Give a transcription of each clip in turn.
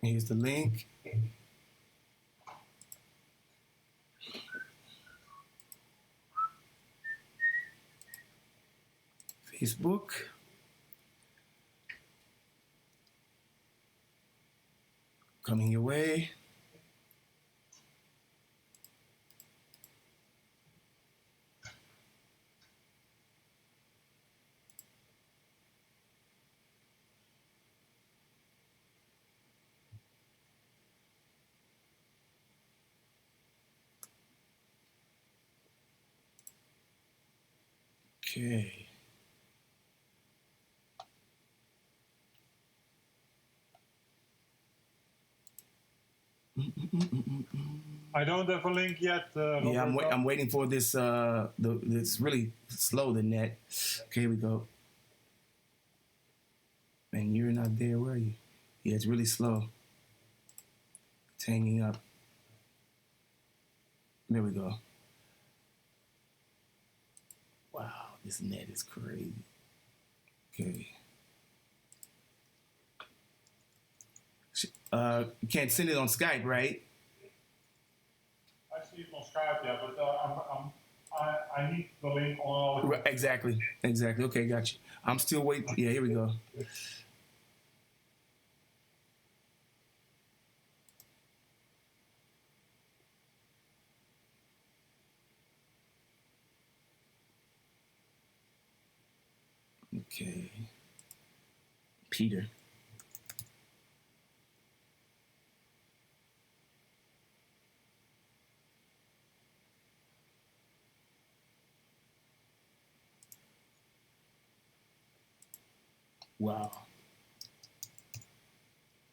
Here's the link. Facebook. Coming your way. Okay. I don't have a link yet. Yeah, I'm waiting for this. It's really slow, the net. Okay, here we go. And you're not there, were you? Yeah, it's really slow. It's hanging up. There we go. Wow, this net is crazy. Okay. You can't send it on Skype, right? I see it on Skype, yeah, but I need the link on all. Right, exactly. Okay, got you. I'm still waiting. Yeah, here we go. Okay. Peter. Wow.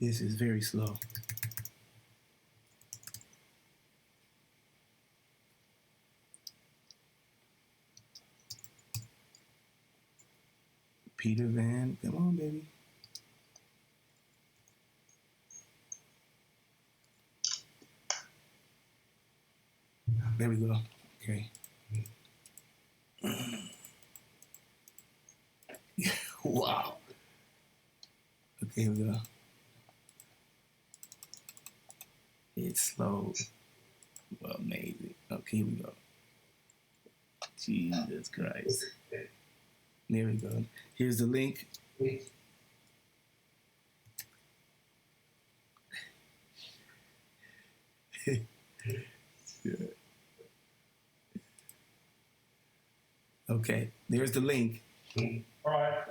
This is very slow. Peter Van, come on, baby. There we go. Okay. Wow. Okay, here we go. It's slow. Well, amazing. Okay, here we go. Jesus Christ. There we go. Here's the link. Okay, there's the link. All right.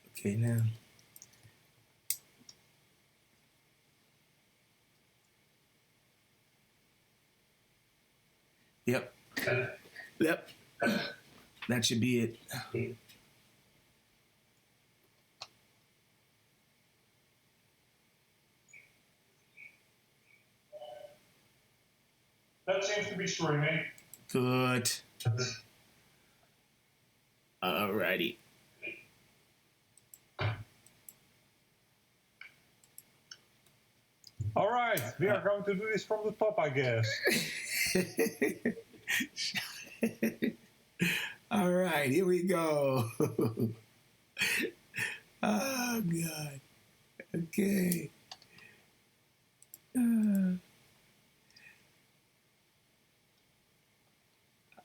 Okay, now. Yep. That should be it. That seems to be streaming. Good. Alrighty. All right, we are going to do this from the top, I guess. All right, here we go. Oh, God. Okay.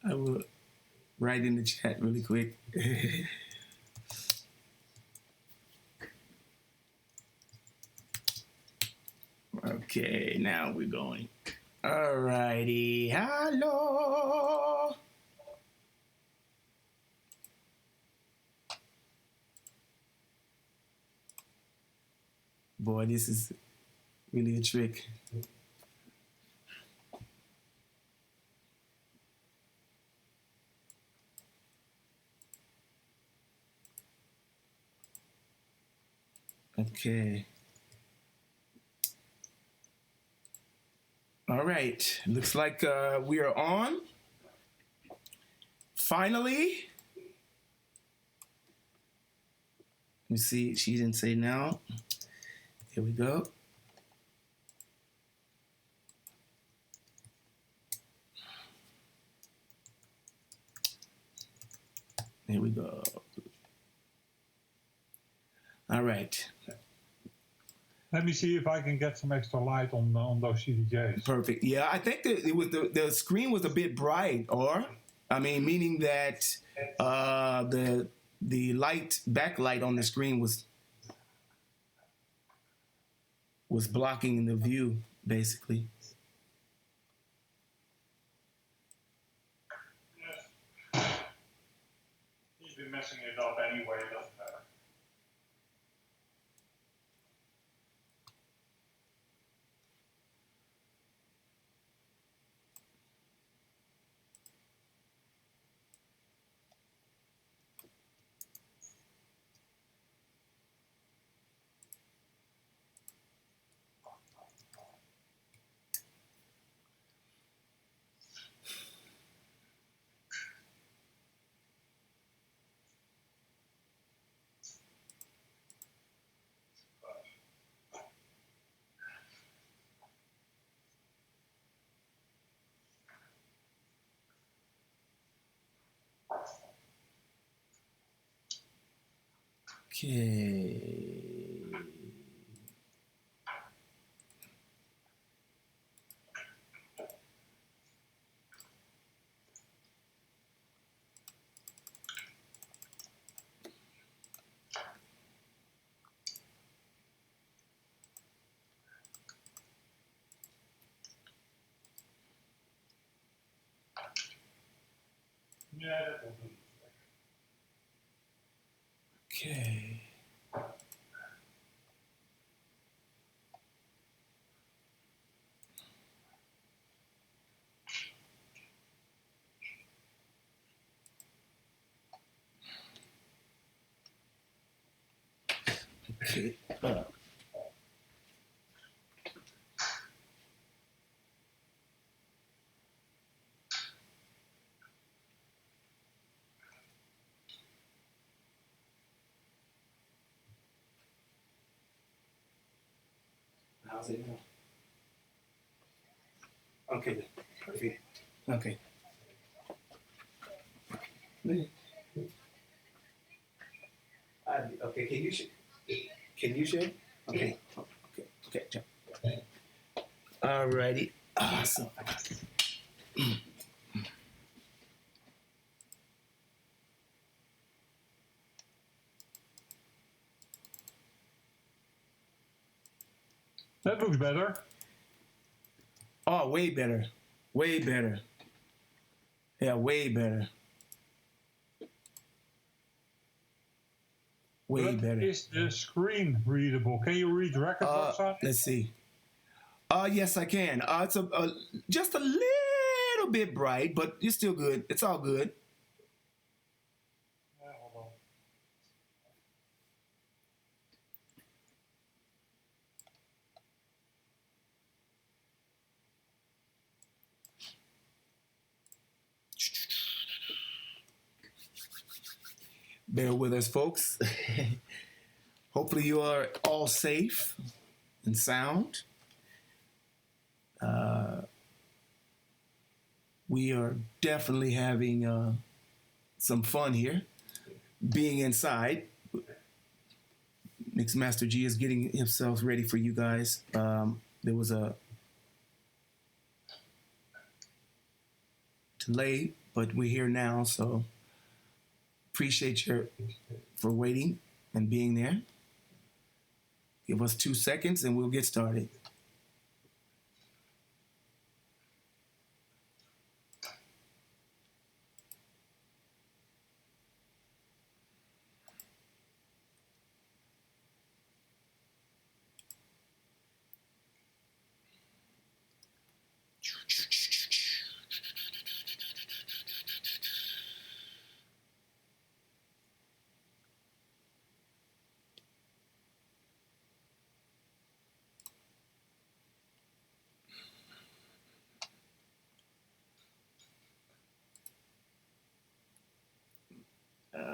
I will write in the chat really quick. Okay, now we're going. All righty. Hello. Boy, this is really a trick. Okay. All right. Looks like we are on. Finally. Let me see. She didn't say now. Here we go. Here we go. All right. Let me see if I can get some extra light on those CDJs. Perfect. Yeah, I think that it was the screen was a bit bright, meaning that the light backlight on the screen was blocking the view, basically. Yes. He's been messing it up anyway, it doesn't matter. Okay. Yeah, that will do. Okay. Okay. How's it now? Okay. Perfect. Okay. Okay. Can you share? Okay. Okay. Alrighty. Awesome. That looks better. Oh, way better. Way better. Yeah, way better. Way better. Is the screen readable? Can you read record books on it? Let's see. Yes, I can. It's just a little bit bright, but it's still good. It's all good. Yeah, hold on. Bear with us, folks. Hopefully you are all safe and sound. We are definitely having some fun here, being inside. Mixmaster G is getting himself ready for you guys. There was a delay, but we're here now, so appreciate you for waiting and being there. Give us 2 seconds and we'll get started.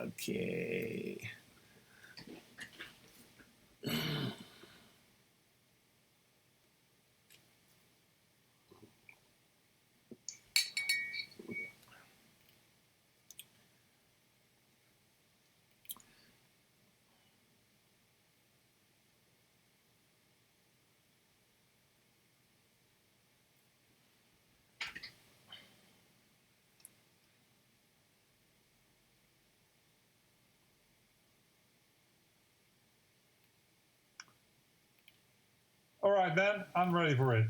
Okay. right, man. I'm ready for it.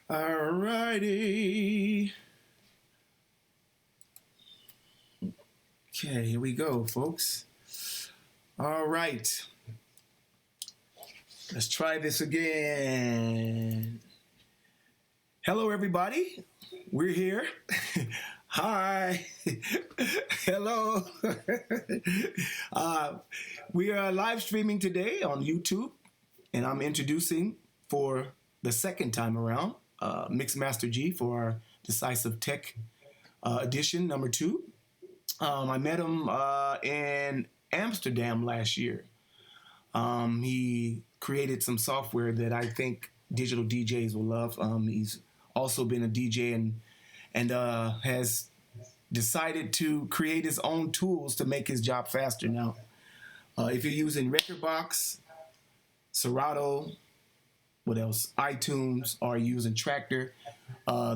All righty. Okay, here we go, folks. All right. Let's try this again. Hello, everybody. We're here. Hi. Hello. We are live streaming today on YouTube, and I'm introducing for the second time around Mixmaster G for our Decisive Tech edition number 2. I met him in Amsterdam last year. He created some software that I think digital DJs will love. He's also been a DJ and has decided to create his own tools to make his job faster now. If you're using Rekordbox, Serato, what else? iTunes, or using Tractor,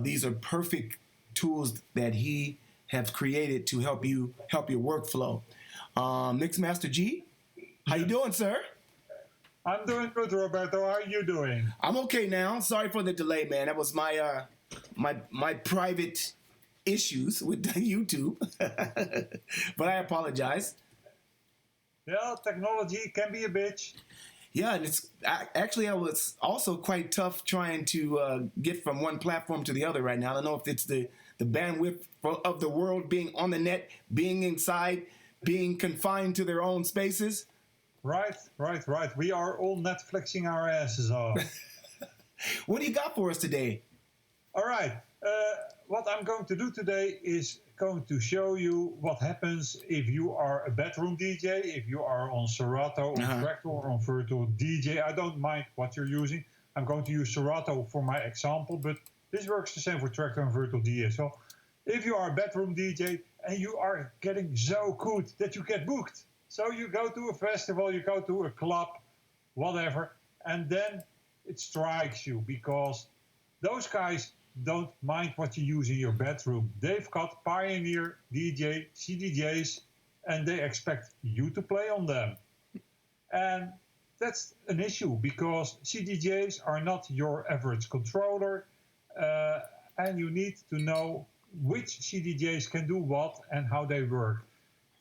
these are perfect tools that he has created to help your workflow. Mixmaster G, how you doing, sir? I'm doing good, Roberto. How are you doing? I'm okay now. Sorry for the delay, man. That was my my private issues with YouTube, but I apologize. Yeah, technology can be a bitch. Yeah, and it's actually I was also quite tough trying to get from one platform to the other right now. I don't know if it's the bandwidth of the world being on the net, being inside, being confined to their own spaces. Right. We are all Netflixing our asses off. What do you got for us today? All right. What I'm going to do today is going to show you what happens if you are a bedroom DJ, if you are on Serato, on Tractor, or on Virtual DJ. I don't mind what you're using. I'm going to use Serato for my example, but this works the same for Tractor and Virtual DJ. So if you are a bedroom DJ and you are getting so good that you get booked, so you go to a festival, you go to a club, whatever, and then it strikes you because those guys don't mind what you use in your bedroom. They've got Pioneer DJ CDJs, and they expect you to play on them. And that's an issue because CDJs are not your average controller, and you need to know which CDJs can do what and how they work.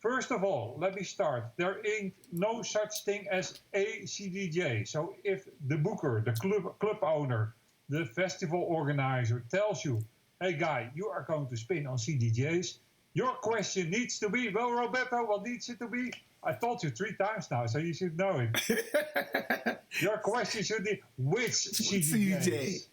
First of all, let me start. There ain't no such thing as a CDJ. So if the booker, the club owner, the festival organizer tells you, hey guy, you are going to spin on CDJs, your question needs to be, well, Roberto, what needs it to be? I told you 3 times now, so you should know it. Your question should be, which CDJs?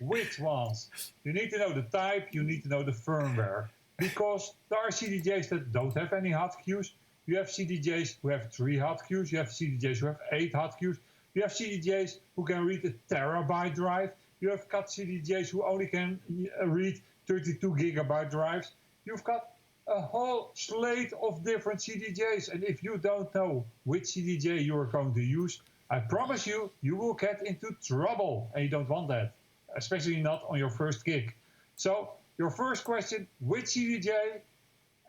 Which ones? You need to know the type, you need to know the firmware. Because there are CDJs that don't have any hotkeys. You have CDJs who have 3 hotkeys. You have CDJs who have 8 hotkeys. You have CDJs who can read a terabyte drive. You have got CDJs who only can read 32 gigabyte drives. You've got a whole slate of different CDJs. And if you don't know which CDJ you are going to use, I promise you, you will get into trouble. And you don't want that, especially not on your first gig. So your first question, which CDJ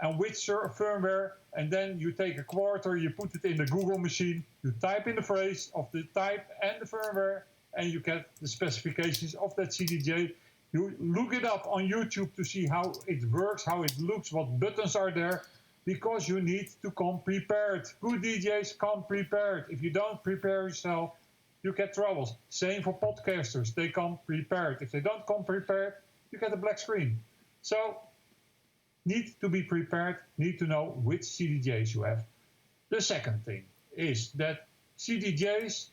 and which firmware, and then you take a quarter, you put it in the Google machine, you type in the phrase of the type and the firmware, and you get the specifications of that CDJ. You look it up on YouTube to see how it works, how it looks, what buttons are there, because you need to come prepared. Good DJs come prepared. If you don't prepare yourself, you get troubles. Same for podcasters. They come prepared. If they don't come prepared, you get a black screen. So, need to be prepared, need to know which CDJs you have. The second thing is that CDJs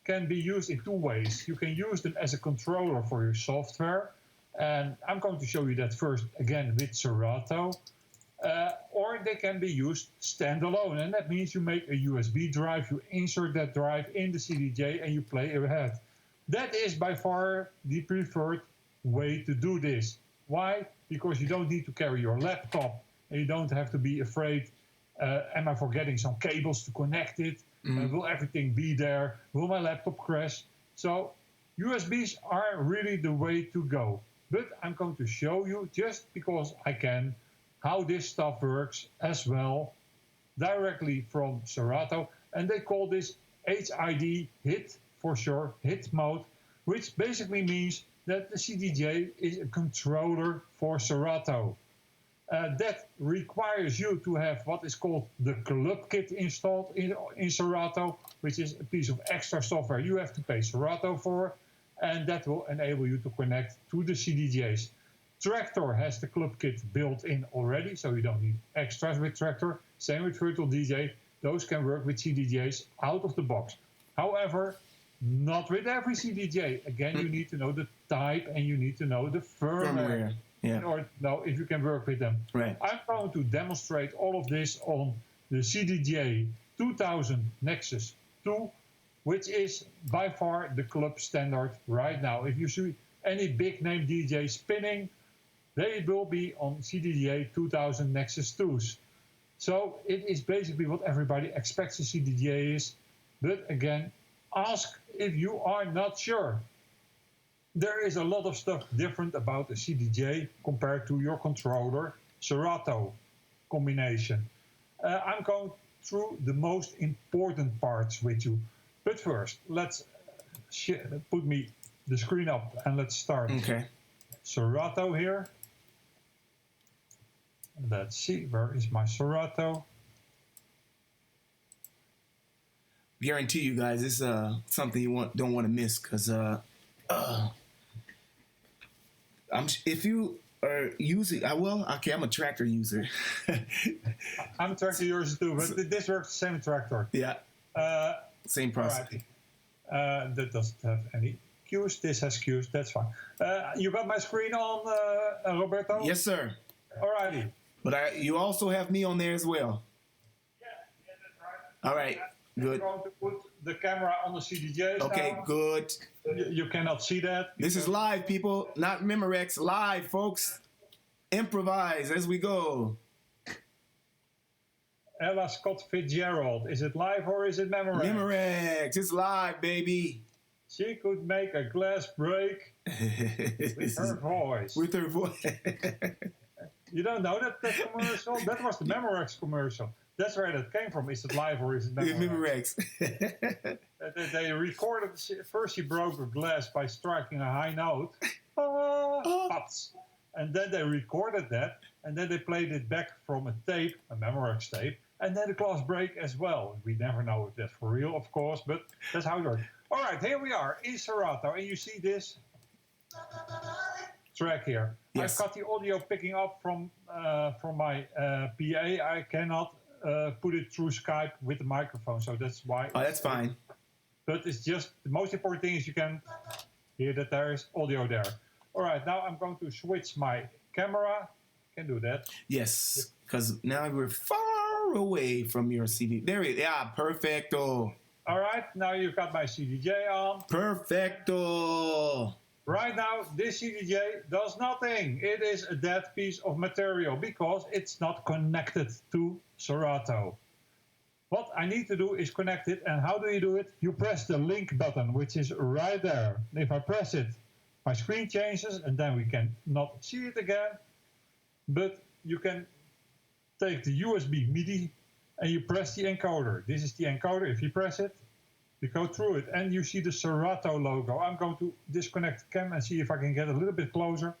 can be used in 2 ways. You can use them as a controller for your software, and I'm going to show you that first again with Serato, or they can be used standalone, and that means you make a USB drive, you insert that drive in the CDJ, and you play ahead. That is by far the preferred way to do this. Why? Because you don't need to carry your laptop, and you don't have to be afraid, am I forgetting some cables to connect it? Will everything be there? Will my laptop crash? So USBs are really the way to go. But I'm going to show you, just because I can, how this stuff works as well, directly from Serato. And they call this HID, HIT for sure, HIT mode. which basically means that the CDJ is a controller for Serato. That requires you to have what is called the Club Kit installed in Serato, which is a piece of extra software you have to pay Serato for, and that will enable you to connect to the CDJs. Traktor has the Club Kit built in already, so you don't need extras with Traktor. Same with Virtual DJ. Those can work with CDJs out of the box. However, not with every CDJ. Again, you need to know the type and you need to know the firmware. Yeah. In order to know if you can work with them. Right. I'm going to demonstrate all of this on the CDJ 2000 Nexus 2, which is by far the club standard right now. If you see any big name DJ spinning, they will be on CDJ 2000 Nexus 2s. So it is basically what everybody expects a CDJ is. But again, ask if you are not sure. There is a lot of stuff different about a CDJ compared to your controller Serato combination. I'm going through the most important parts with you. But first, let's put me the screen up and let's start. Okay. Serato here. Let's see, where is my Serato? Guarantee you guys, it's something you don't want to miss because if you are using, I'm a Traktor user. I'm a Traktor user too, but this works the same Traktor. Yeah. Same process. Right. That doesn't have any cues. This has cues. That's fine. You got my screen on, Roberto? Yes, sir. Alrighty. But you also have me on there as well. Yeah, that's right. All right. Good. I'm going to put the camera on the CDJ. Okay, now. good. You cannot see that. This is live, people, not Memorex. Live, folks. Improvise as we go. Ella Scott Fitzgerald. Is it live or is it Memorex? Memorex. It's live, baby. She could make a glass break with her voice. With her voice. You don't know that commercial? That was the Memorex commercial. That's where that came from. Is it live or is it Memorex? They recorded, first she broke a glass by striking a high note. Pops. And then they recorded that, and then they played it back from a tape, a Memorex tape, and then the glass break as well. We never know if that's for real, of course, but that's how it works. All right, here we are in Serato, and you see this track here. Yes. I've got the audio picking up from my PA. I cannot put it through Skype with the microphone, so that's why. Oh, that's fine. But it's just, the most important thing is you can hear that there is audio there. All right, now I'm going to switch my camera. Can do that. Yes, because now we're far away from your CD. There it is. Yeah, perfecto. All right, now you've got my CDJ on. Perfecto. Right now, this CDJ does nothing. It is a dead piece of material because it's not connected to Serato. What I need to do is connect it, and how do you do it? You press the link button, which is right there. If I press it, my screen changes, and then we can not see it again. But you can take the USB MIDI, and you press the encoder. This is the encoder. If you press it, you go through it, and you see the Serato logo. I'm going to disconnect the cam and see if I can get a little bit closer.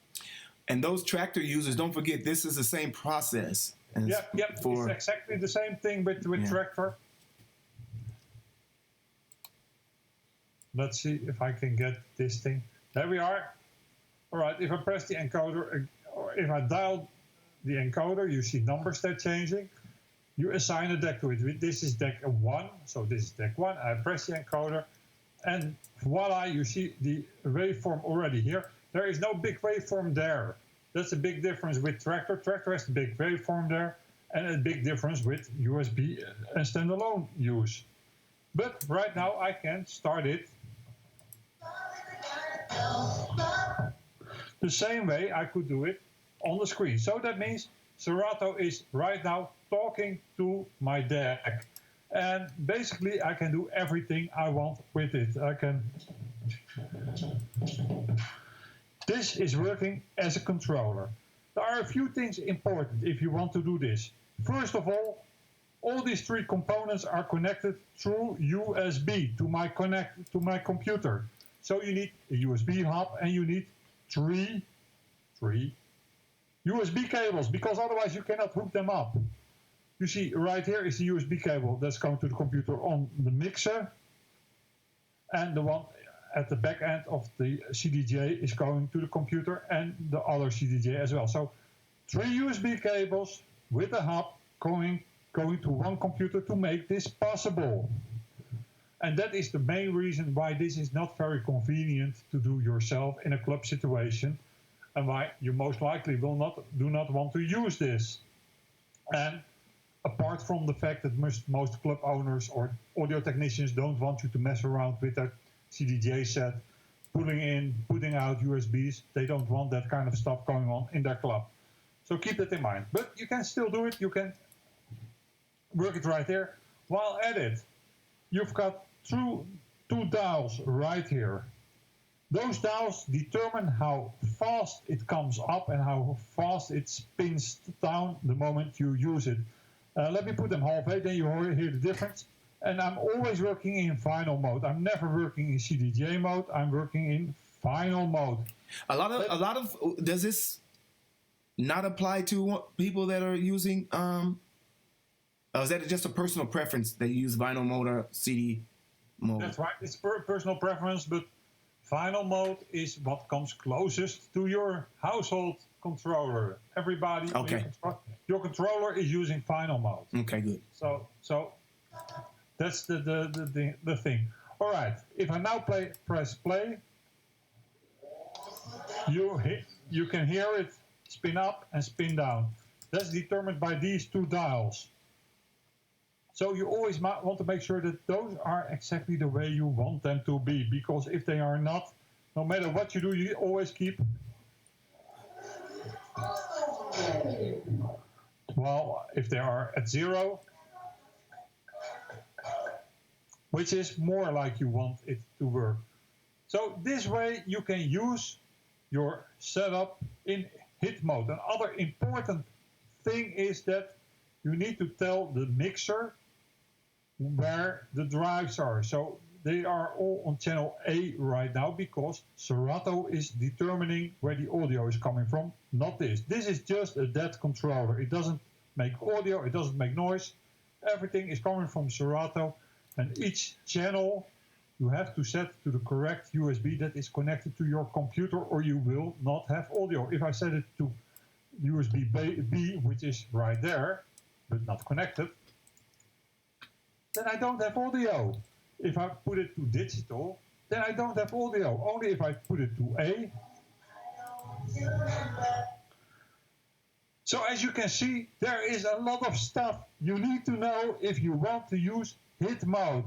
And those Traktor users, don't forget, this is the same process. Yep. It's exactly the same thing with Traktor. Let's see if I can get this thing. There we are. All right, if I press the encoder, or if I dial the encoder, you see numbers that are changing. You assign a deck to it. This is deck 1, so this is deck 1. I press the encoder, and voila, you see the waveform already here. There is no big waveform there. That's a big difference with Traktor. Traktor has the big waveform there, and a big difference with USB and standalone use. But right now I can start it the same way I could do it on the screen. So that means Serato is right now talking to my deck. And basically I can do everything I want with it. This is working as a controller. There are a few things important if you want to do this. First of all these 3 components are connected through USB to my computer. So you need a USB hub and you need three USB cables, because otherwise you cannot hook them up. You see right here is the USB cable that's going to the computer on the mixer, and the one at the back end of the CDJ is going to the computer and the other CDJ as well. So 3 USB cables with a hub going to one computer to make this possible. And that is the main reason why this is not very convenient to do yourself in a club situation, and why you most likely do not want to use this. And apart from the fact that most club owners or audio technicians don't want you to mess around with their CDJ set, putting in, putting out USBs, they don't want that kind of stuff going on in their club. So keep that in mind. But you can still do it. You can work it right there. While at it, you've got two dials right here. Those dials determine how fast it comes up and how fast it spins down the moment you use it. Let me put them halfway, then you hear the difference. And I'm always working in final mode. I'm never working in CDJ mode. I'm working in final mode. A lot of does this not apply to people that are using? Or is that just a personal preference that you use vinyl mode or CD mode? That's right. It's personal preference, but final mode is what comes closest to your household controller. Everybody, okay. Your controller is using final mode. Okay, good. So that's the thing. All right. If I now press play, you can hear it spin up and spin down. That's determined by these two dials. So you always want to make sure that those are exactly the way you want them to be, because if they are not, no matter what you do, you always keep, well, if they are at 0, which is more like you want it to work. So this way you can use your setup in hit mode. Another important thing is that you need to tell the mixer where the drives are. So they are all on channel A right now, because Serato is determining where the audio is coming from, not this. This is just a dead controller. It doesn't make audio, it doesn't make noise. Everything is coming from Serato, and each channel you have to set to the correct USB that is connected to your computer, or you will not have audio. If I set it to USB B, which is right there, but not connected, then I don't have audio. If I put it to digital, then I don't have audio. Only if I put it to A. So as you can see, there is a lot of stuff you need to know if you want to use hit mode.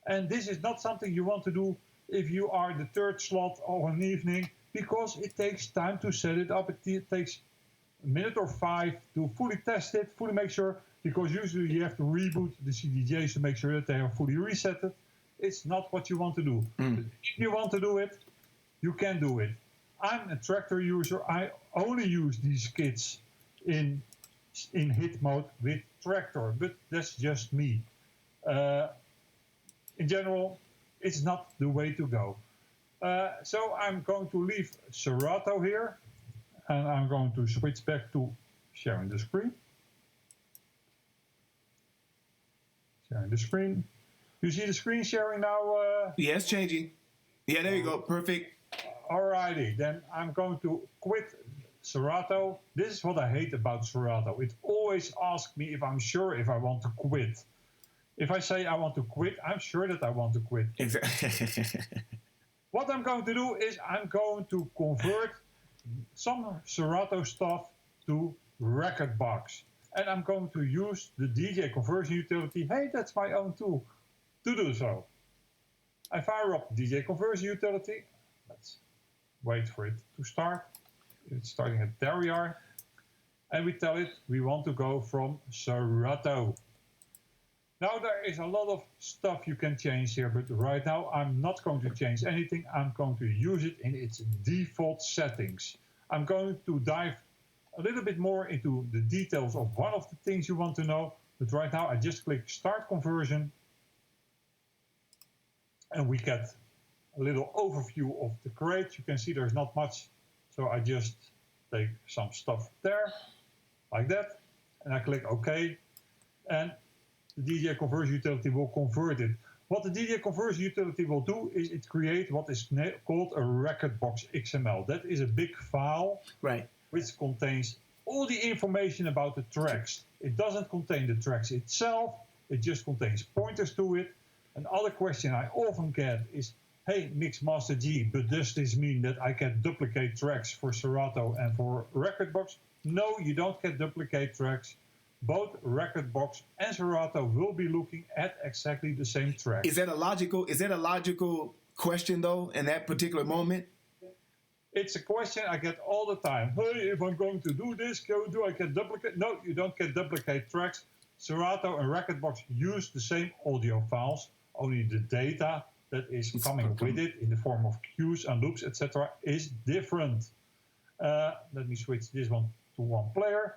And this is not something you want to do if you are the third slot of an evening, because it takes time to set it up. It takes a minute or 5 to fully test it, fully make sure, because usually you have to reboot the CDJs to make sure that they are fully resetted. It's not what you want to do. If you want to do it, you can do it. I'm a tractor user. I only use these kits in hit mode with tractor, but that's just me. In general, it's not the way to go. So I'm going to leave Serato here, and I'm going to switch back to sharing the screen. Sharing the screen. You see the screen sharing now? Yeah, it's changing. Yeah, there you go. Perfect. Alrighty, then I'm going to quit Serato. This is what I hate about Serato. It always asks me if I'm sure if I want to quit. If I say I want to quit, I'm sure that I want to quit. Exactly. What I'm going to do is I'm going to convert some Serato stuff to Rekordbox. And I'm going to use the DJ conversion utility. Hey, that's my own tool to do so. I fire up the DJ conversion utility. Let's wait for it to start. It's starting at there we are. And we tell it we want to go from Serato. Now there is a lot of stuff you can change here, but right now I'm not going to change anything. I'm going to use it in its default settings. I'm going to dive a little bit more into the details of one of the things you want to know, but right now I just click Start Conversion, and we get a little overview of the crate. You can see there's not much, so I just take some stuff there, like that, and I click OK, and the DJ conversion utility will convert it. What the DJ conversion utility will do is it create what is called a record box XML. That is a big file, right, which contains all the information about the tracks. It doesn't contain the tracks itself, it just contains pointers to it. Another question I often get is, hey, Mixmaster G, but does this mean that I can duplicate tracks for Serato and for Rekordbox? No, you don't get duplicate tracks. Both Rekordbox and Serato will be looking at exactly the same track. Is that a logical question though in that particular moment? It's a question I get all the time. Hey, if I'm going to do this, do I get duplicate? No, you don't get duplicate tracks. Serato and Rekordbox use the same audio files, only the data that is coming with it in the form of cues and loops, etc., is different. Let me switch this one to one player.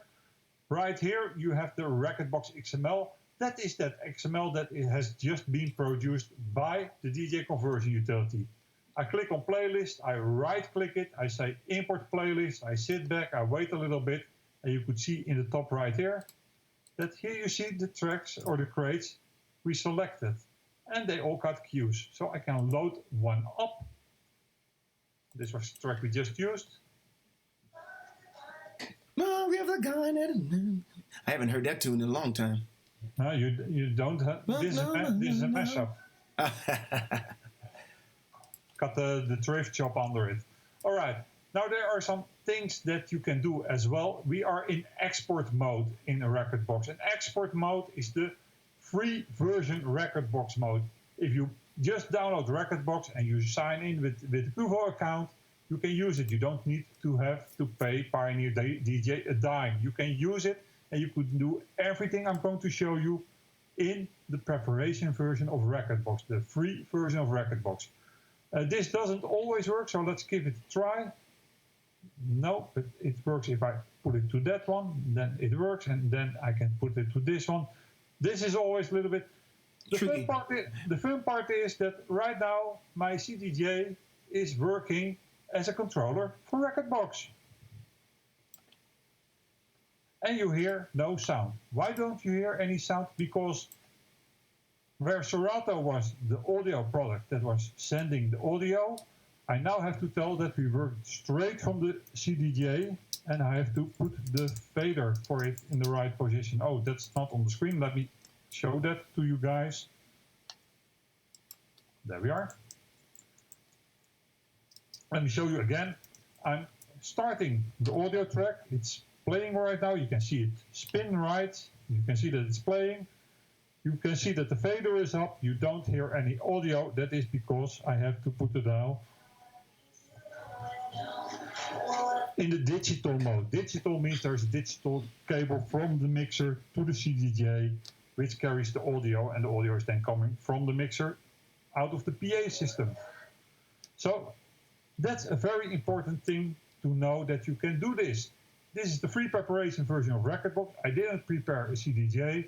Right here, you have the Rekordbox XML. That is that XML that has just been produced by the DJ conversion utility. I click on playlist, I right-click it, I say import playlist, I sit back, I wait a little bit, and you could see in the top right here that here you see the tracks or the crates we selected. And they all got cues. So I can load one up. This was the track we just used. No, we have a guy that I haven't heard that tune in a long time. No, you don't have. This is a mashup. Got the thrift shop under it. All right. Now there are some things that you can do as well. We are in export mode in a Rekordbox. And export mode is the free version Rekordbox mode. If you just download Rekordbox and you sign in with the Kuvo account, you can use it. You don't need to have to pay Pioneer DJ a dime. You can use it and you could do everything I'm going to show you in the preparation version of Rekordbox, the free version of Rekordbox. This doesn't always work, so let's give it a try. No, but it works if I put it to that one, then it works, and then I can put it to this one. This is always a little bit... The fun part is that right now my CDJ is working as a controller for Rekordbox. And you hear no sound. Why don't you hear any sound? Because where Serato was the audio product that was sending the audio, I now have to tell that we work straight from the CDJ, and I have to put the fader for it in the right position. Oh, that's not on the screen. Let me show that to you guys. There we are. Let me show you again. I'm starting the audio track. It's playing right now. You can see it spin right. You can see that it's playing. You can see that the fader is up. You don't hear any audio. That is because I have to put the dial in the digital mode. Digital means there's a digital cable from the mixer to the CDJ, which carries the audio, and the audio is then coming from the mixer out of the PA system. So that's a very important thing to know, that you can do this. This is the free preparation version of Rekordbox. I didn't prepare a CDJ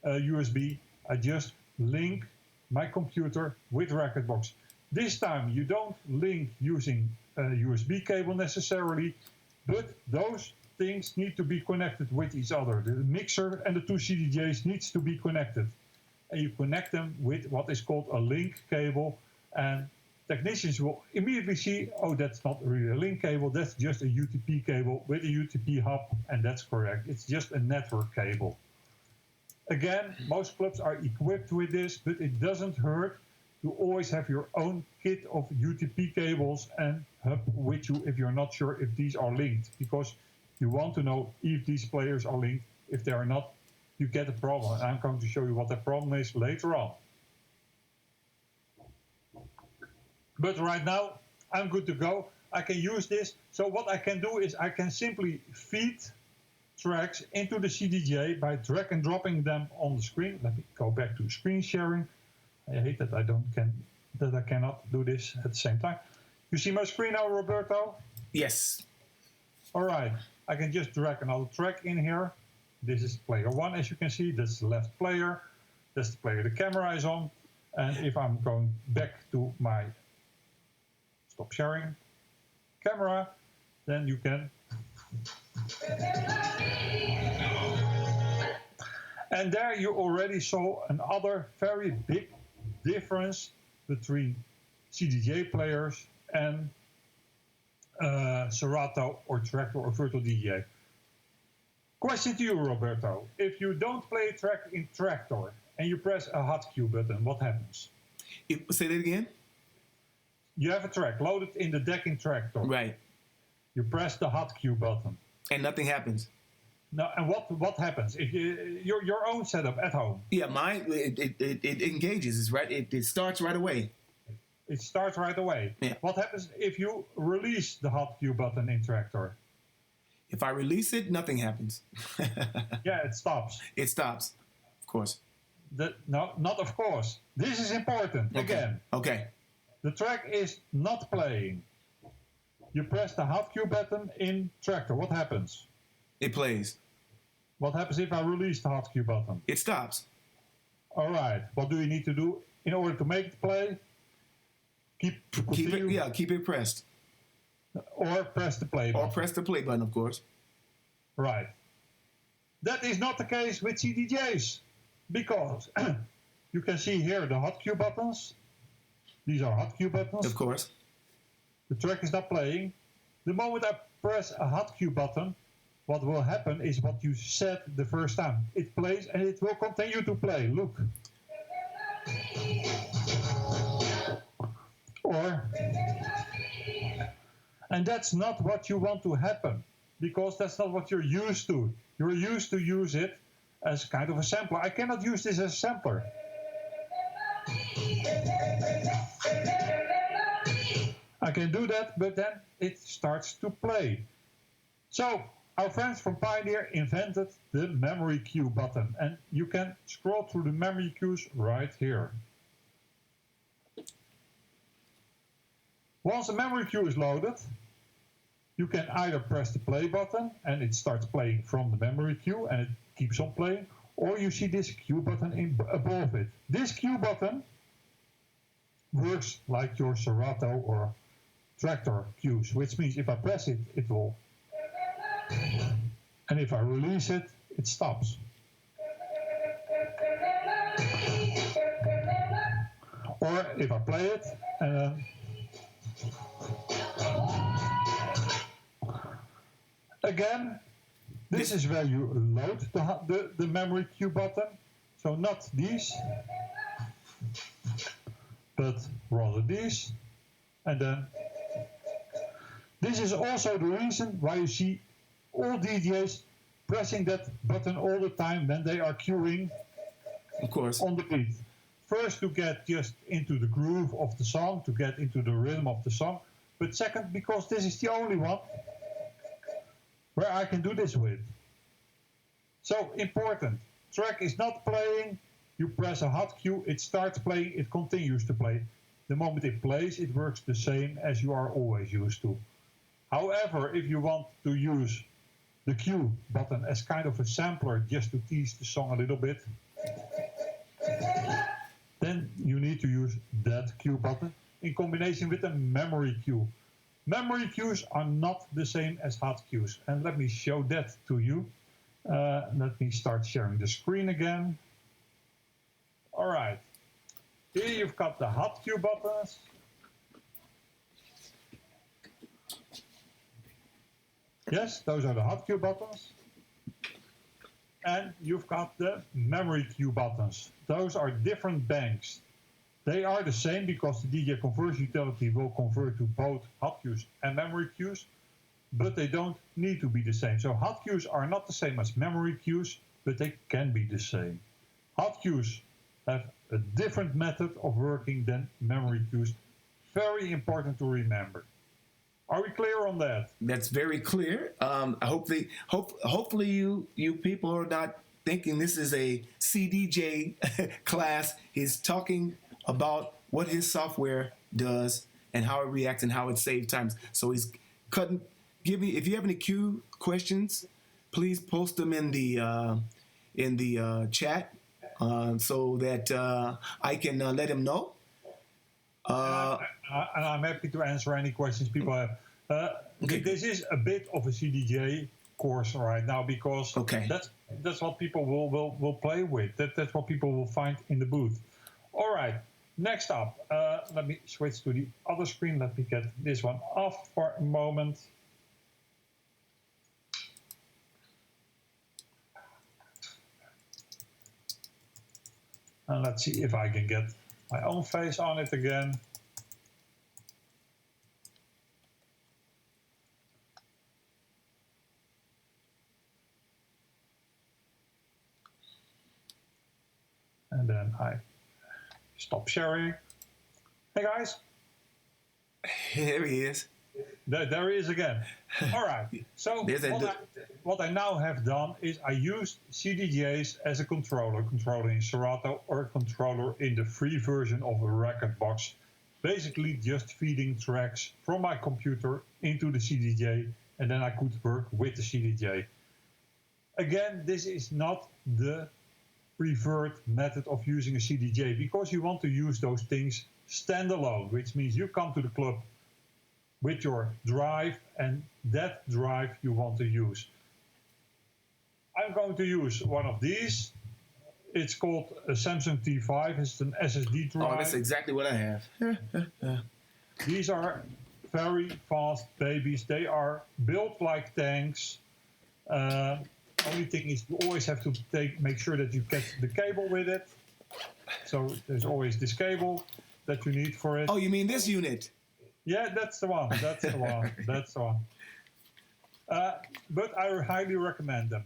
USB. I just link my computer with Rekordbox. This time you don't link using a USB cable necessarily, but those things need to be connected with each other. The mixer and the two CDJs needs to be connected. And you connect them with what is called a link cable, and technicians will immediately see, oh, that's not really a link cable, that's just a UTP cable with a UTP hub, and that's correct. It's just a network cable. Again, most clubs are equipped with this, but it doesn't hurt to always have your own kit of UTP cables and hub with you if you're not sure if these are linked, because you want to know if these players are linked. If they are not, you get a problem. And I'm going to show you what the problem is later on. But right now, I'm good to go. I can use this. So what I can do is I can simply feed tracks into the CDJ by drag and dropping them on the screen. Let me go back to screen sharing. I hate that I cannot do this at the same time. You see my screen now, Roberto? Yes. All right. I can just drag another track in here. This is player one, as you can see. That's the left player. That's the player the camera is on. And if I'm going back to my Stop sharing. Camera. Then you can. And there you already saw another very big difference between CDJ players and Serato or Tractor or Virtual DJ. Question to you, Roberto. If you don't play a track in Tractor and you press a hotkey button, what happens? Say that again? You have a track loaded in the deck in Tractor. Right. You press the hotkey button. And nothing happens. No, and what happens if your own setup at home? Yeah, mine it engages. It's right. It starts right away. It starts right away. Yeah. What happens if you release the hotkey button in Tractor? If I release it, nothing happens. Yeah, it stops. It stops, of course. No, not of course. This is important. Okay. Again. Okay. The track is not playing. You press the hotkey button in Tractor. What happens? It plays. What happens if I release the hotkey button? It stops. All right. What do you need to do in order to make it play? Keep it. Keep it pressed. Or press the play button. Or press the play button, of course. Right. That is not the case with CDJs, because you can see here the hotkey buttons. These are hotkey buttons. Of course. The track is not playing. The moment I press a hotkey button, what will happen is what you said the first time. It plays and it will continue to play. Look. And that's not what you want to happen, because that's not what you're used to. You're used to use it as kind of a sampler. I cannot use this as a sampler. I can do that, but then it starts to play. So our friends from Pioneer invented the memory cue button, and you can scroll through the memory cues right here. Once a memory cue is loaded, you can either press the play button and it starts playing from the memory cue and it keeps on playing, or you see this cue button above it. This cue button works like your Serato or Tractor cues, which means if I press it, it will. And if I release it, it stops. Or if I play it, again, this is where you load the memory cue button. So not these, but rather these. And then this is also the reason why you see all DJs pressing that button all the time when they are queuing, of course, on the beat. First, to get just into the groove of the song, to get into the rhythm of the song. But second, because this is the only one where I can do this with. So important. Track is not playing. You press a hotkey, it starts playing, it continues to play. The moment it plays, it works the same as you are always used to. However, if you want to use the cue button as kind of a sampler just to tease the song a little bit, then you need to use that cue button in combination with a memory cue. Memory cues are not the same as hotkeys, and let me show that to you. Let me start sharing the screen again. All right. Here you've got the hotkey buttons. Yes, those are the hotkey buttons. And you've got the memory cue buttons. Those are different banks. They are the same because the DJ conversion utility will convert to both hotkeys and memory cues, but they don't need to be the same. So hotkeys are not the same as memory cues, but they can be the same. Hotkeys have a different method of working than memory cues. Very important to remember. Are we clear on that? That's very clear. Hopefully you people are not thinking this is a CDJ class. He's talking about what his software does and how it reacts and how it saves times. So he's cutting. If you have any Q questions, please post them in the chat so that I can let him know. And I'm happy to answer any questions people have. This is a bit of a CDJ course right now because that's what people will play with. That's what people will find in the booth. All right. Next up, let me switch to the other screen. Let me get this one off for a moment. And let's see if I can get my own face on it again. And then I stop sharing. Hey guys. There he is. There he is again. All right. So what I now have done is I used CDJs as a controller in Serato or a controller in the free version of a Rekordbox. Basically just feeding tracks from my computer into the CDJ, and then I could work with the CDJ. Again, this is not the preferred method of using a CDJ because you want to use those things standalone, which means you come to the club with your drive and that drive you want to use. I'm going to use one of these. It's called a Samsung T5. It's an SSD drive. Oh, that's exactly what I have. These are very fast babies. They are built like tanks. Only thing is you always have to make sure that you get the cable with it. So there's always this cable that you need for it. Oh, you mean this unit? Yeah, that's the one. That's the one. That's the one. But I highly recommend them.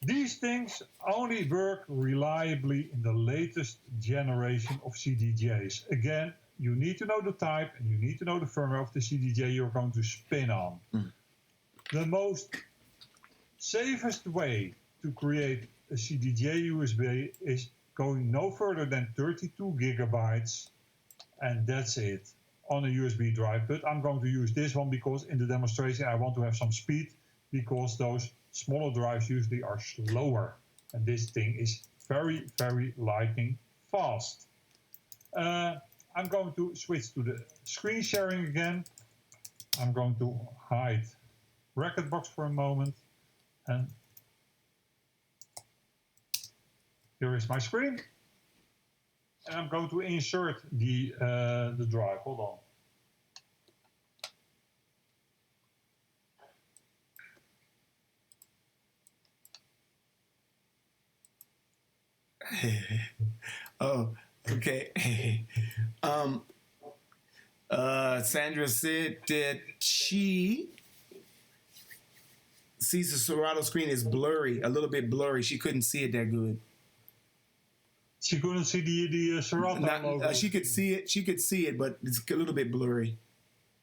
These things only work reliably in the latest generation of CDJs. Again, you need to know the type and you need to know the firmware of the CDJ you're going to spin on. The most safest way to create a CDJ USB is going no further than 32 gigabytes, and that's it on a USB drive. But I'm going to use this one because in the demonstration I want to have some speed because those smaller drives usually are slower, and this thing is very, very lightning fast. I'm going to switch to the screen sharing again. I'm going to hide Rekordbox for a moment. And here is my screen. And I'm going to insert the drive. Hold on. Oh, okay. Sandra said that she sees the Serato screen is blurry, a little bit blurry. She couldn't see it that good. She couldn't see the Serato logo. She could see it. She could see it, but it's a little bit blurry.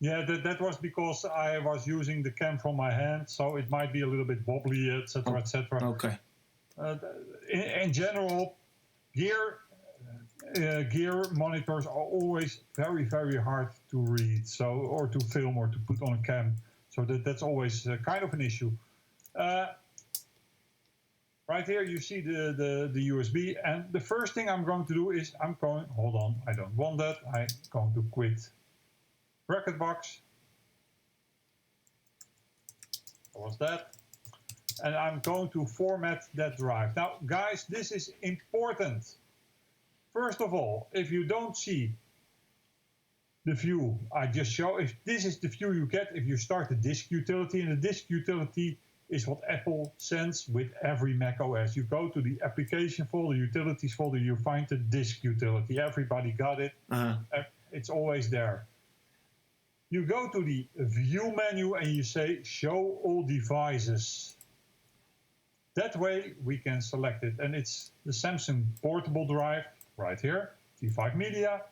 Yeah, that was because I was using the cam from my hand, so it might be a little bit wobbly, etc., etc. Okay. In general, gear monitors are always very, very hard to read, or to film or to put on a cam. So that's always kind of an issue. Right here you see the USB, and the first thing I'm going to do is hold on, I don't want that. I'm going to quit Rekordbox. What was that? And I'm going to format that drive. Now, guys, this is important. First of all, if you don't see the view I just showed, if this is the view you get if you start the disk utility, and the disk utility is what Apple sends with every Mac OS. You go to the application folder, utilities folder, you find the disk utility. Everybody got it. It's always there. You go to the view menu and you say show all devices. That way we can select it, and it's the Samsung portable drive right here, T5 Media.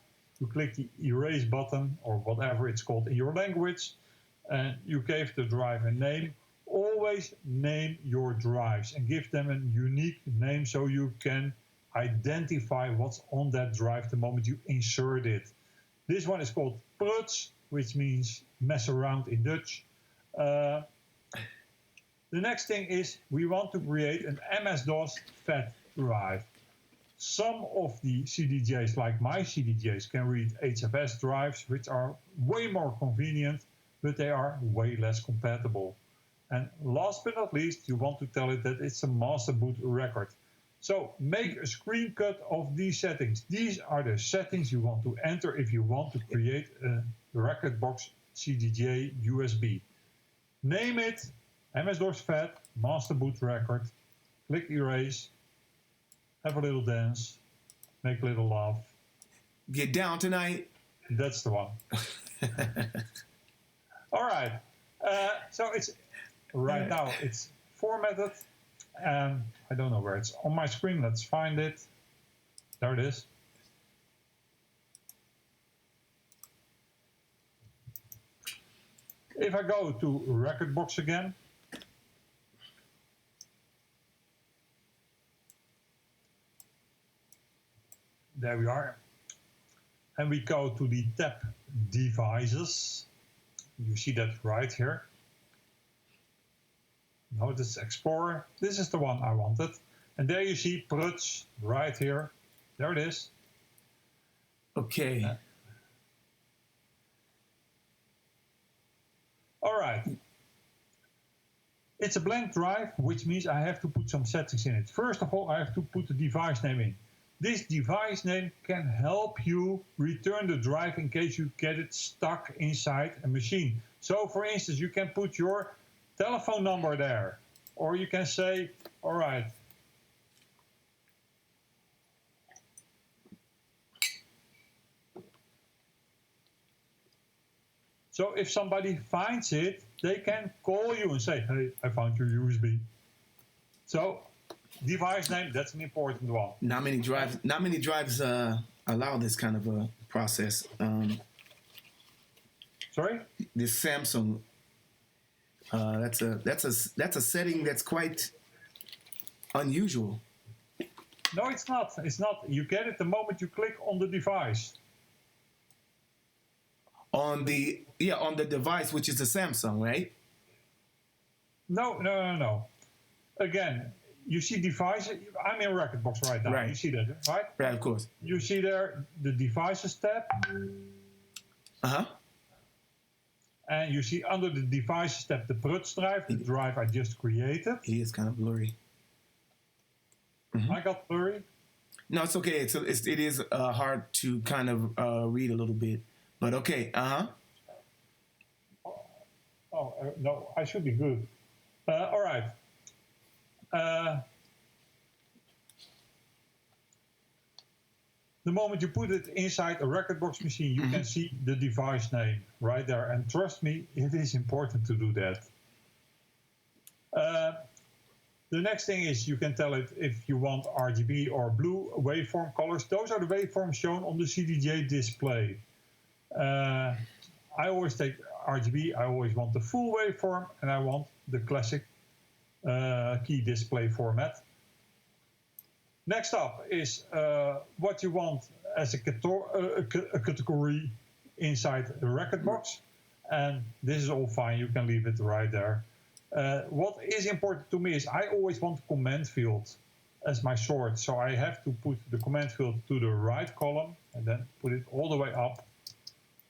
You click the erase button or whatever it's called in your language, and you gave the drive a name. Always name your drives and give them a unique name so you can identify what's on that drive the moment you insert it. This one is called pruts, which means mess around in Dutch. The next thing is we want to create an MS-DOS FAT drive. Some of the CDJs, like my CDJs, can read HFS drives, which are way more convenient, but they are way less compatible. And last but not least, you want to tell it that it's a master boot record. So make a screen cut of these settings. These are the settings you want to enter if you want to create a record box CDJ USB. Name it MS-DOS FAT, master boot record. Click erase. Have a little dance. Make a little laugh. Get down tonight. That's the one. All right. So it's right now. It's formatted. And I don't know where it's on my screen. Let's find it. There it is. If I go to record box again, there we are. And we go to the tab devices. You see that right here. Notice Explorer. This is the one I wanted. And there you see Pruts right here. There it is. Okay. All right. It's a blank drive, which means I have to put some settings in it. First of all, I have to put the device name in. This device name can help you return the drive in case you get it stuck inside a machine. So, for instance, you can put your telephone number there. Or you can say, all right, so if somebody finds it, they can call you and say, hey, I found your USB. So, device name, that's an important one. Not many drives allow this kind of a process. Sorry? This Samsung, that's a setting that's quite unusual. No, it's not. It's not. You get it the moment you click on the device. On the device, which is a Samsung, right? No. Again, you see devices. I'm in Recordbox right now. Right. You see that, right? Right, of course. You see there the devices tab. Uh-huh. And you see under the devices tab the Pruts drive, the drive I just created. It is kind of blurry. Mm-hmm. I got blurry. No, it's okay. It is hard to kind of read a little bit. But okay, No, I should be good. All right. The moment you put it inside a Recordbox machine, you can see the device name right there. And trust me, it is important to do that. The next thing is you can tell it if you want RGB or blue waveform colors. Those are the waveforms shown on the CDJ display. I always take RGB. I always want the full waveform, and I want the classic key display format. Next up is what you want as a category inside the Recordbox. And this is all fine. You can leave it right there. What is important to me is I always want the command field as my sort. So I have to put the command field to the right column and then put it all the way up,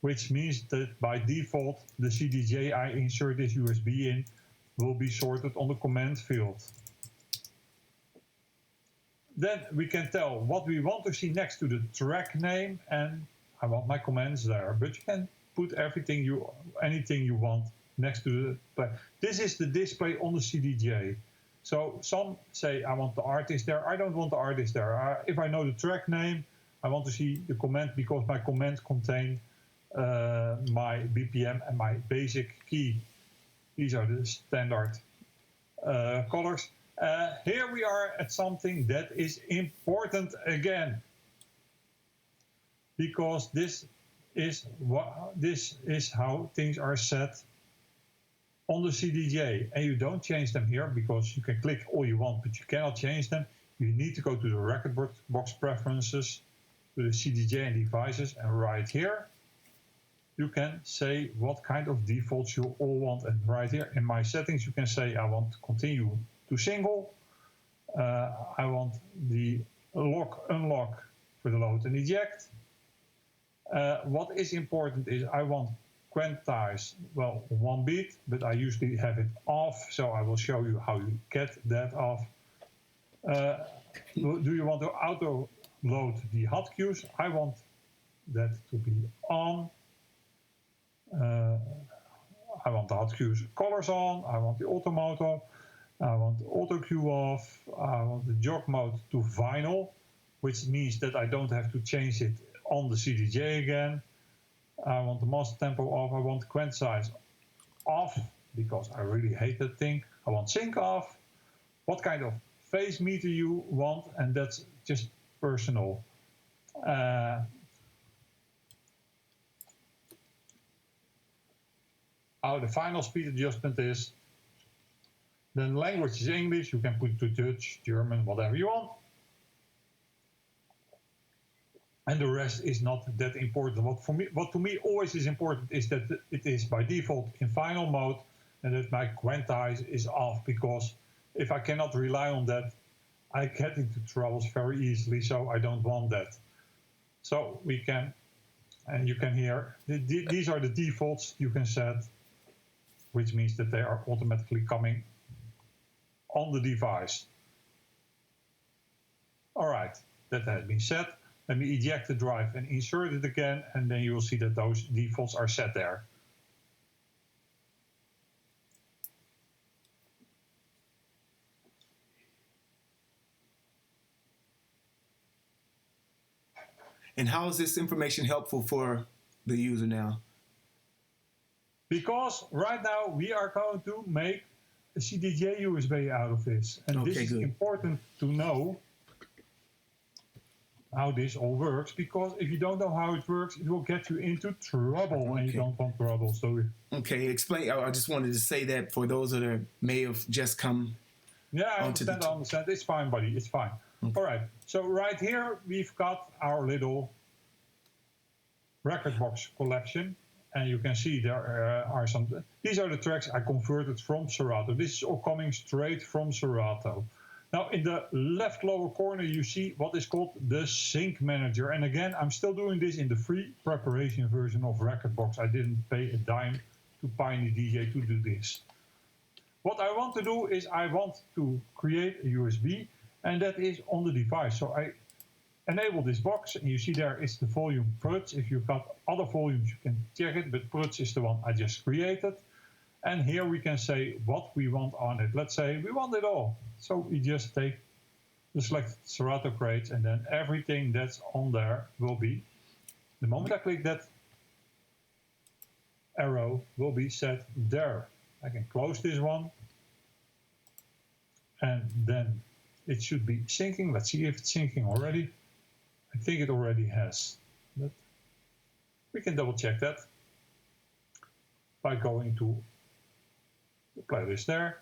which means that by default, the CDJ I insert this USB in will be sorted on the command field. Then we can tell what we want to see next to the track name, and I want my commands there. But you can put anything you want next to the play. This is the display on the CDJ. So some say I want the artist there. I don't want the artist there. If I know the track name, I want to see the command because my commands contain my BPM and my basic key. These are the standard colors. Here we are at something that is important again, because this is how things are set on the CDJ, and you don't change them here because you can click all you want, but you cannot change them. You need to go to the Recordbox preferences, to the CDJ and devices, and right here you can say what kind of defaults you all want. And right here in my settings, you can say I want to continue to single. I want the lock, unlock for the load and eject. What is important is I want quantize, well, 1 beat, but I usually have it off, so I will show you how you get that off. Do you want to auto load the hot cues? I want that to be on. I want the hot cues colors on. I want the auto mode on. I want the auto cue off. I want the jog mode to vinyl, which means that I don't have to change it on the CDJ again. I want the master tempo off. I want quantize off because I really hate that thing. I want sync off. What kind of phase meter you want, and that's just personal. How the final speed adjustment is. Then language is English. You can put it to Dutch, German, whatever you want. And the rest is not that important. What to me always is important is that it is by default in final mode and that my quantize is off, because if I cannot rely on that, I get into troubles very easily, so I don't want that. So we can, and you can hear, these are the defaults you can set, which means that they are automatically coming on the device. All right, that has been set. Let me eject the drive and insert it again, and then you will see that those defaults are set there. And how is this information helpful for the user now? Because right now we are going to make a CDJ USB out of this. And this is important to know how this all works, because if you don't know how it works, it will get you into trouble, and you don't want trouble. So okay, explain. I just wanted to say that for those that may have just come. Yeah, I understand. It's fine, buddy. It's fine. Okay. All right. So right here we've got our little record box collection, and you can see there are some. These are the tracks I converted from Serato. This is all coming straight from Serato. Now, in the left lower corner, you see what is called the Sync Manager. And again, I'm still doing this in the free preparation version of Rekordbox. I didn't pay a dime to Pioneer DJ to do this. What I want to do is I want to create a USB, and that is on the device. So I enable this box, and you see there is the volume Pruts. If you've got other volumes, you can check it, but Pruts is the one I just created. And here we can say what we want on it. Let's say we want it all. So we just take the selected Serato crates, and then everything that's on there will be, the moment I click that arrow, will be set there. I can close this one, and then it should be syncing. Let's see if it's syncing already. I think it already has, but we can double check that by going to the playlist there.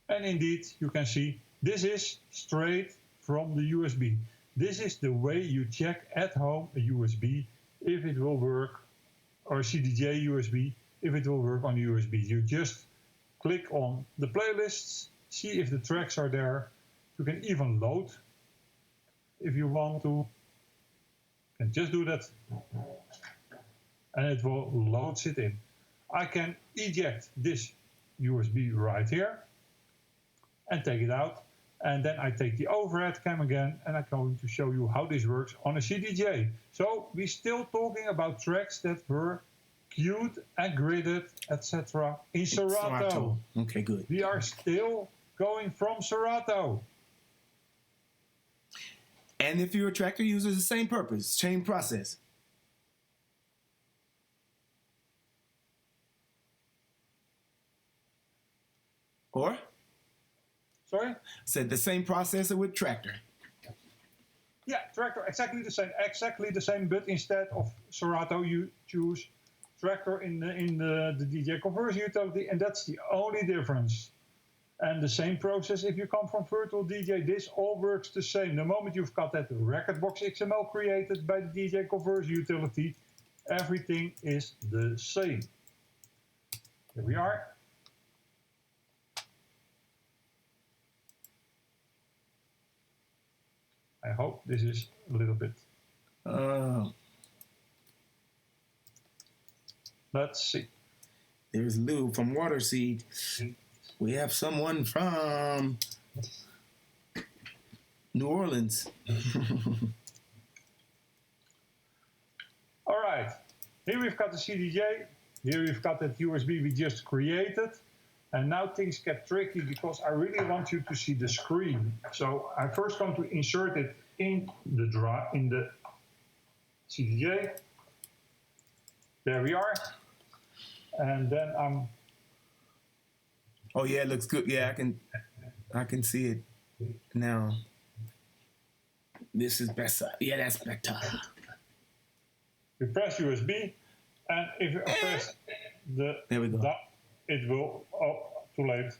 And indeed, you can see this is straight from the USB. This is the way you check at home a USB if it will work, or CDJ USB if it will work on USB. You just click on the playlists, see if the tracks are there. You can even load if you want to. You can just do that, and it will load it in. I can eject this USB right here and take it out, and then I take the overhead cam again, and I'm going to show you how this works on a CDJ. So we're still talking about tracks that were queued and gridded, etc. in Serato. Okay, good. We are still going from Serato. And if you're a Tractor user, it's the same purpose, same process. Or? Sorry? Said the same processor with Tractor. Yeah, Tractor, exactly the same, but instead of Serato, you choose Tractor in the DJ conversion utility, and that's the only difference. And the same process if you come from Virtual DJ, this all works the same. The moment you've got that Rekordbox XML created by the DJ conversion utility, everything is the same. Here we are. I hope this is a little bit. Let's see. There's Lou from Waterseed. We have someone from New Orleans. All right. Here we've got the CDJ. Here we've got that USB we just created. And now things get tricky because I really want you to see the screen. So I'm first going to insert it in the CDJ. There we are. And then I'm... Oh yeah, it looks good. Yeah, I can see it now. This is better. Yeah, that's better. You press USB, and if you press the... There we go. It will... Oh, too late.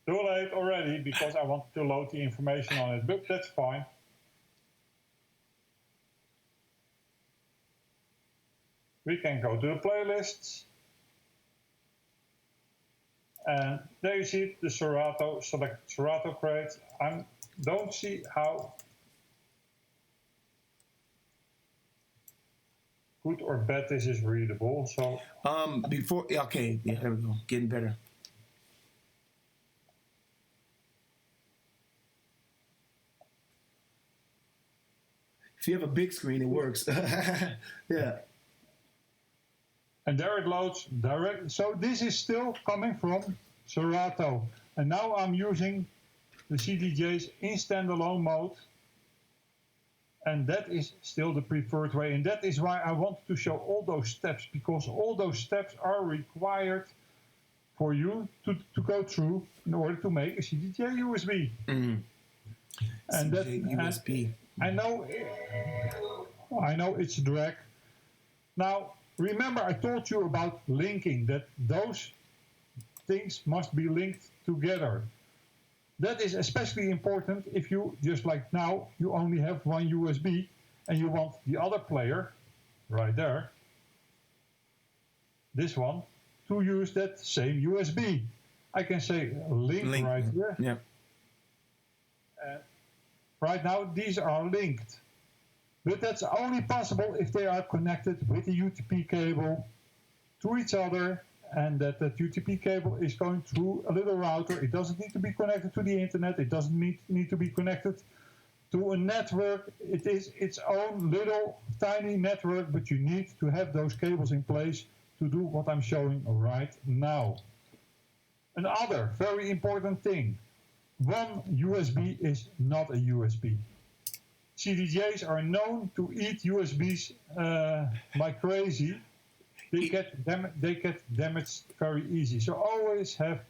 Too late already, because I wanted to load the information on it, but that's fine. We can go to the playlists. And there you see the Serato, select Serato crate. I don't see how good or bad this is readable. So okay, yeah, there we go. Getting better. If you have a big screen, it works. Yeah. And there it loads direct. So this is still coming from Serato. And now I'm using the CDJs in standalone mode. And that is still the preferred way. And that is why I want to show all those steps, because all those steps are required for you to go through in order to make a CDJ USB. Mm. And CDJ USB. And I know it's a drag. Now, remember I told you about linking, that those things must be linked together. That is especially important if you, just like now, you only have one USB and you want the other player, right there, this one, to use that same USB. I can say link right here. Yeah. Right now, these are linked. But that's only possible if they are connected with a UTP cable to each other, and that UTP cable is going through a little router. It doesn't need to be connected to the internet. It doesn't need to be connected to a network. It is its own little tiny network, but you need to have those cables in place to do what I'm showing right now. Another very important thing. One USB is not a USB. CDJs are known to eat USBs like crazy. They get damaged very easy. So always have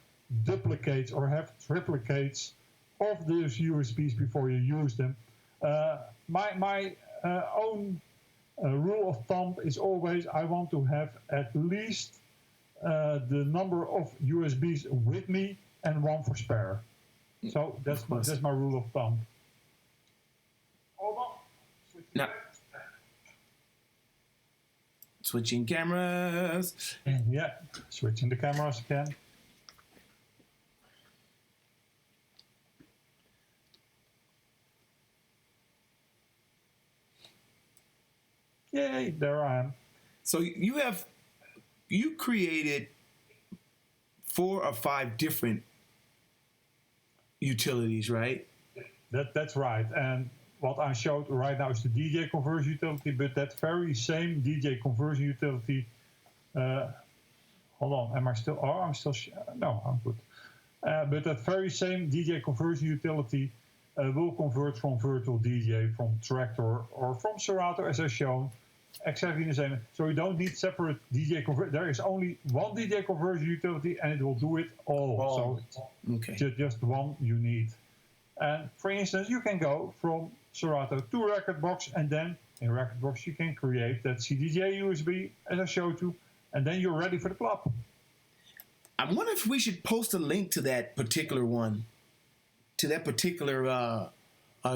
duplicates or have triplicates of those USBs before you use them. My own rule of thumb is always I want to have at least the number of USBs with me and one for spare. So that's my rule of thumb. Hold on. No. Switching cameras. Yeah, switching the cameras again. Yay, there I am. So you created 4 or 5 different utilities, right? That's right. And what I showed right now is the DJ conversion utility, but that very same DJ conversion utility. Hold on, am I still? Oh, I'm still. No, I'm good. But that very same DJ conversion utility will convert from virtual DJ, from Tractor, or from Serato, as I've shown. Exactly the same. So you don't need separate DJ conversion. There is only one DJ conversion utility, and it will do it all. So okay. Just one you need. And for instance, you can go from Serato to Rekordbox, and then in Rekordbox you can create that CDJ USB as I showed you, and then you're ready for the club. I wonder if we should post a link to that particular one, to that particular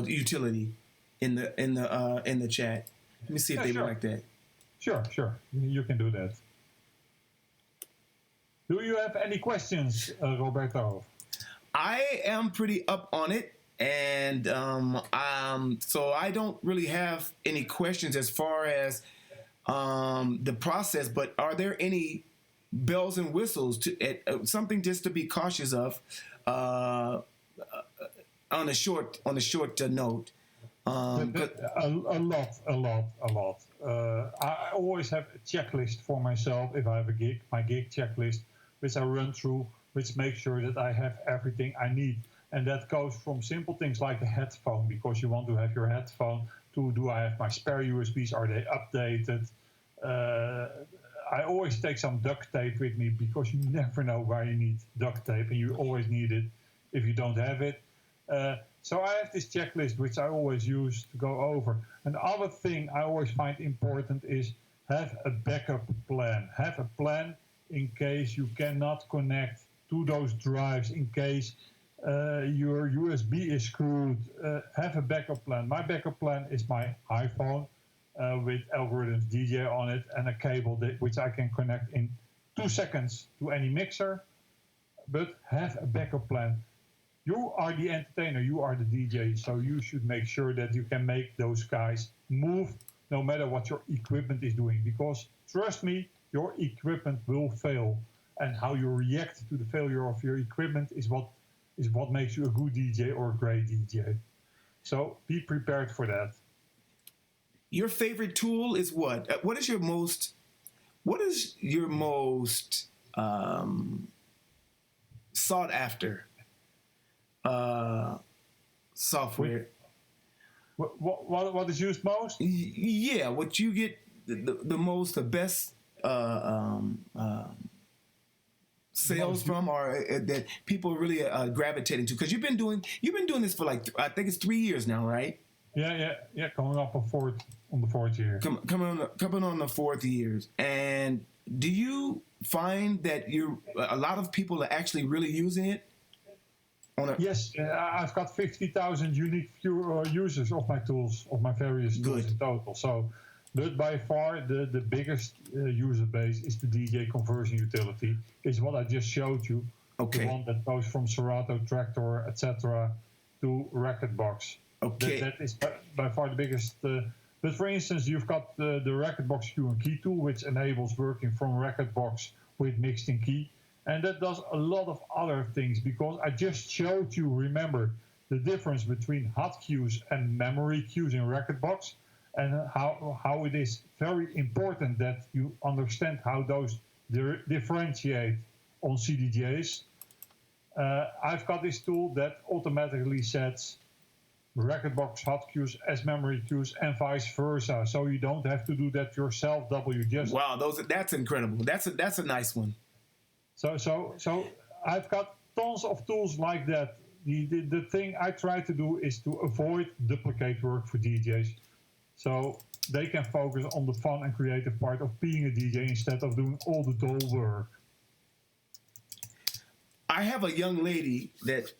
utility in the chat. Let me see if they would like that. Sure. You can do that. Do you have any questions, Roberto? I am pretty up on it. And so I don't really have any questions as far as the process, but are there any bells and whistles something just to be cautious of on a short note? A lot. I always have a checklist for myself if I have a gig, my gig checklist, which I run through, which makes sure that I have everything I need. And that goes from simple things like a headphone, because you want to have your headphone, to do I have my spare USBs, are they updated? I always take some duct tape with me, because you never know where you need duct tape, and you always need it if you don't have it. So I have this checklist, which I always use to go over. Another thing I always find important is have a backup plan. Have a plan in case you cannot connect to those drives, in case your USB is screwed. Have a backup plan. My backup plan is my iPhone with Algorithms DJ on it and a cable which I can connect in 2 seconds to any mixer. But have a backup plan. You are the entertainer, you are the DJ, so you should make sure that you can make those guys move no matter what your equipment is doing. Because trust me, your equipment will fail. And how you react to the failure of your equipment is what makes you a good DJ or a great DJ. So be prepared for that. Your favorite tool is what? What is your most sought after software? What is used most? Yeah, what you get the most, the best sales from, or that people are really gravitating to, because you've been doing this for like I think it's 3 years now, right? Yeah. Coming up on the fourth year. Coming on the 4th years. And do you find that a lot of people are actually really using it? Yes, I've got 50,000 unique users of my tools, of my various tools in total. So, but by far the biggest user base is the DJ conversion utility, is what I just showed you. Okay. The one that goes from Serato, Tractor, etc. to Rekordbox. Okay. That is by far the biggest. But for instance, you've got the Rekordbox Q and Key tool, which enables working from Rekordbox with mixed in key. And that does a lot of other things, because I just showed you, remember, the difference between hot cues and memory cues in Rekordbox, and how it is very important that you understand how those differentiate on CDJs. I've got this tool that automatically sets Rekordbox hot cues as memory cues and vice versa, so you don't have to do that yourself. Wow, that's incredible. That's a nice one. So I've got tons of tools like that. The thing I try to do is to avoid duplicate work for DJs, so they can focus on the fun and creative part of being a DJ instead of doing all the dull work. I have a young lady that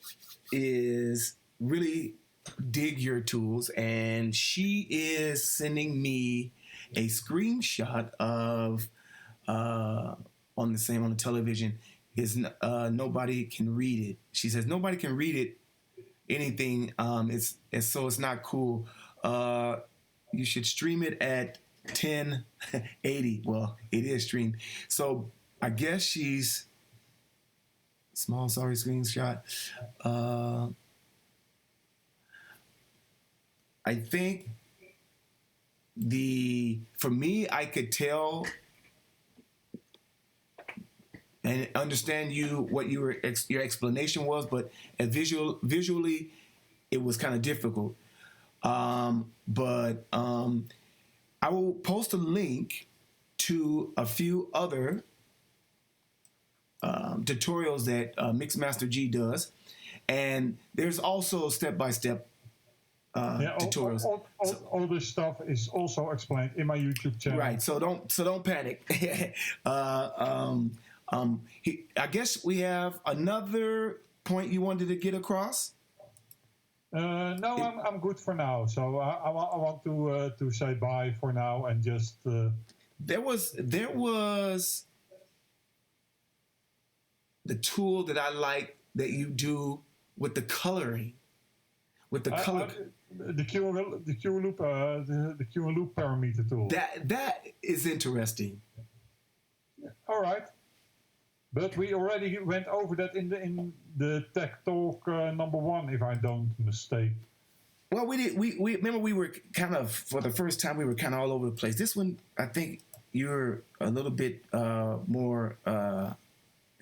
is really dig your tools, and she is sending me a screenshot of on the television is nobody can read it. She says nobody can read it. Anything. It's not cool. You should stream it at 1080. Well, it is streamed. So I guess she's sorry screenshot. I think for me, I could tell and understand what your explanation was, but visually, it was kind of difficult. But I will post a link to a few other tutorials that Mixmaster G does, and there's also step-by-step tutorials. All this stuff is also explained in my YouTube channel. Right. So don't panic. I guess we have another point you wanted to get across. No, I'm good for now. So I want to say bye for now and just. There was the tool that I like that you do with the coloring. with the color. The Q loop, the Q loop parameter tool. That is interesting. All right, but we already went over that in the Tech Talk number 1, if I don't mistake. Well, we did. We remember we were kind of, for the first time, we were kind of all over the place. This one, I think you're a little bit more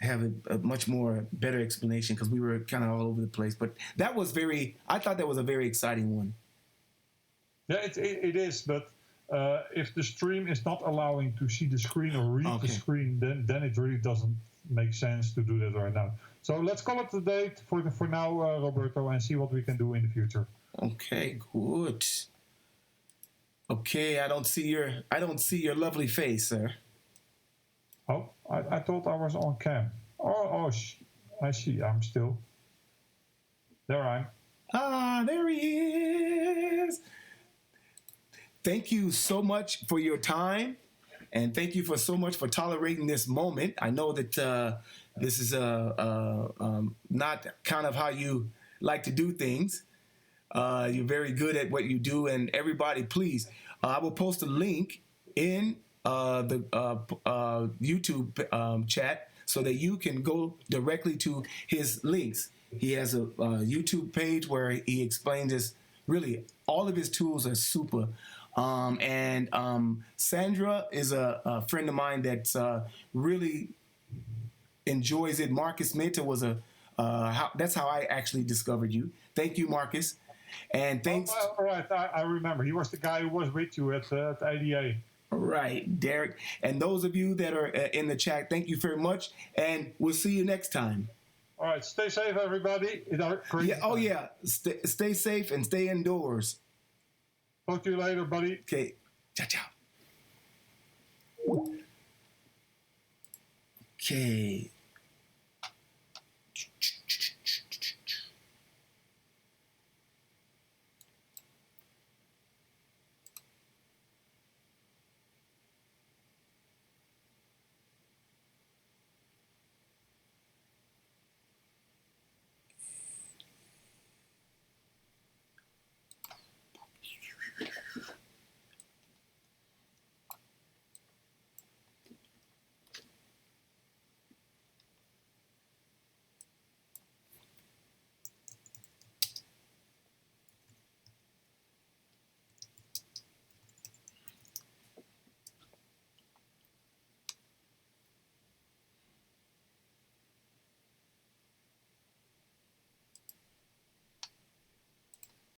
have a much more better explanation, because we were kind of all over the place. But that was I thought that was a very exciting one. Yeah, it is. But if the stream is not allowing to see the screen or read the screen, then it really doesn't make sense to do that right now. So let's call it a date for now, Roberto, and see what we can do in the future. Okay, good. Okay, I don't see your lovely face, sir. Oh, I thought I was on cam. I see. I'm still. There I am. Ah, there he is. Thank you so much for your time, and thank you so much for tolerating this moment. I know that this is not kind of how you like to do things. You're very good at what you do, and everybody, please, I will post a link in the YouTube chat so that you can go directly to his links. He has a YouTube page where he explains this. Really, all of his tools are super. And Sandra is a friend of mine that really enjoys it. Marcus Mehta was that's how I actually discovered you. Thank you, Marcus. And thanks. All right, I remember. He was the guy who was with you at ADA. Right, Derek. And those of you that are in the chat, thank you very much. And we'll see you next time. All right, stay safe, everybody. Stay safe and stay indoors. Talk to you later, buddy. Okay. Ciao, ciao. Okay.